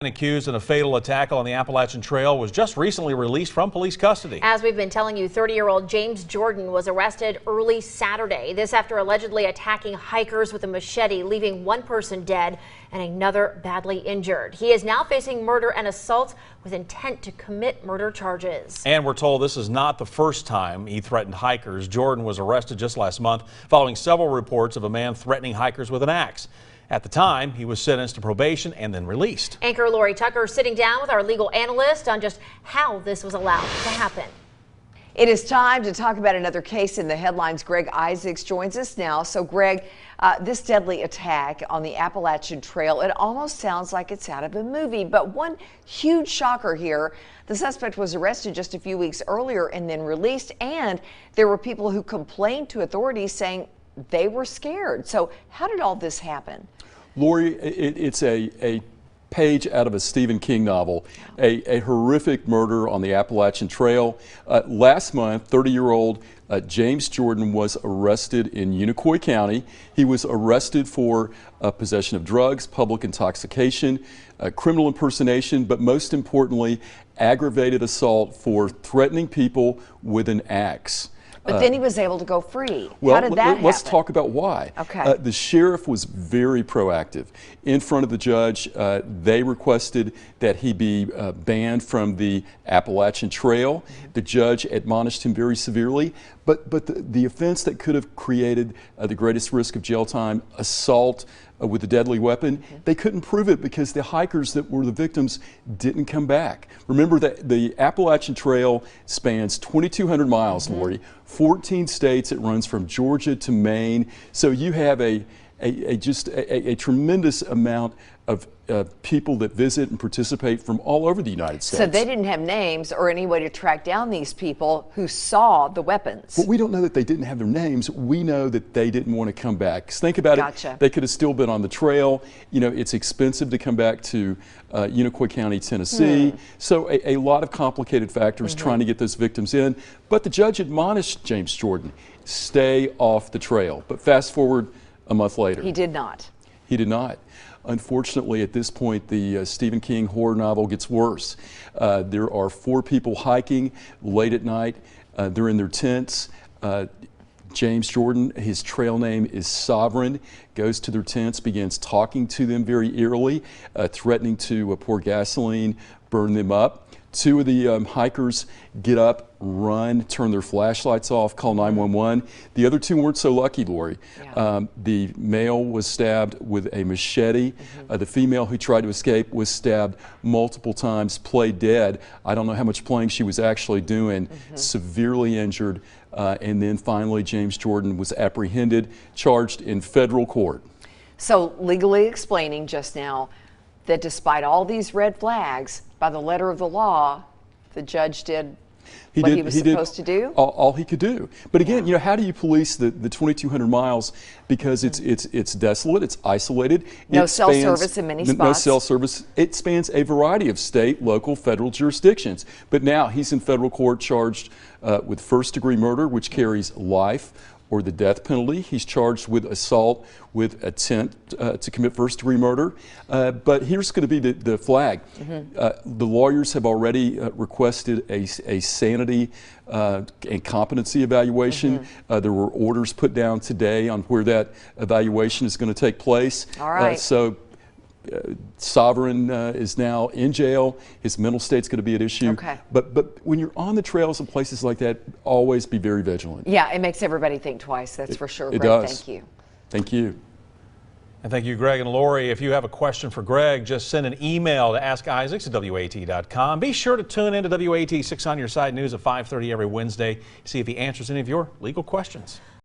Accused in a fatal attack on the Appalachian Trail was just recently released from police custody. As we've been telling you, 30-year-old James Jordan was arrested early Saturday. This after allegedly attacking hikers with a machete, leaving one person dead and another badly injured. He is now facing murder and assault with intent to commit murder charges. And we're told this is not the first time he threatened hikers. Jordan was arrested just last month following several reports of a man threatening hikers with an axe. At the time, he was sentenced to probation and then released. Anchor Lori Tucker sitting down with our legal analyst on just how this was allowed to happen. It is time to talk about another case in the headlines. Greg Isaacs joins us now. So, Greg, this deadly attack on the Appalachian Trail, it almost sounds like it's out of a movie. But one huge shocker here, the suspect was arrested just a few weeks earlier and then released. And there were people who complained to authorities saying they were scared. So how did all this happen? Lori, it's a page out of a Stephen King novel, a horrific murder on the Appalachian Trail. Last month, 30-year-old James Jordan was arrested in Unicoi County. He was arrested for possession of drugs, public intoxication, criminal impersonation, but most importantly, aggravated assault for threatening people with an axe. But then he was able to go free. Well, how did that happen? Let's talk about why. Okay. The sheriff was very proactive. In front of the judge, they requested that he be banned from the Appalachian Trail. The judge admonished him very severely. But the offense that could have created the greatest risk of jail time, assault with a deadly weapon, they couldn't prove it because the hikers that were the victims didn't come back. Remember that the Appalachian Trail spans 2,200 miles, Lori, 14 states. It runs from Georgia to Maine. So you have a tremendous amount of people that visit and participate from all over the United States. So they didn't have names or any way to track down these people who saw the weapons. Well, we don't know that they didn't have their names. We know that they didn't want to come back. 'Cause think about it. They could have still been on the trail. You know, it's expensive to come back to Unicoi County, Tennessee. So a lot of complicated factors trying to get those victims in. But the judge admonished James Jordan, stay off the trail. But fast forward a month later. He did not. He did not. Unfortunately, at this point, the Stephen King horror novel gets worse. There are 4 people hiking late at night. They're in their tents. James Jordan, his trail name is Sovereign, goes to their tents, begins talking to them very eerily, threatening to pour gasoline, burn them up. 2 of the hikers get up, run, turn their flashlights off, call 911. The other 2 weren't so lucky, Lori. The male was stabbed with a machete. The female who tried to escape was stabbed multiple times, played dead. I don't know how much playing she was actually doing, severely injured. And then finally, James Jordan was apprehended, charged in federal court. So legally explaining just now that despite all these red flags, by the letter of the law, the judge did what he was supposed to do? All he could do. But again, you know, how do you police the 2,200 miles? Because it's desolate, it's isolated. No cell service in many spots. No cell service. It spans a variety of state, local, federal jurisdictions. But now he's in federal court charged with first-degree murder, which carries life or the death penalty. He's charged with assault with attempt to commit first-degree murder. But here's going to be the flag. The lawyers have already requested a sanity and competency evaluation. There were orders put down today on where that evaluation is going to take place. All right. Sovereign is now in jail. His mental state's going to be at issue. Okay. But when you're on the trails and places like that, always be very vigilant. Yeah, it makes everybody think twice, that's for sure. It Greg, does. thank you. Thank you. And thank you, Greg and Lori. If you have a question for Greg, just send an email to AskIsaacs@WATE.com. Be sure to tune in to WATE 6 on Your Side News at 5:30 every Wednesday. See if he answers any of your legal questions.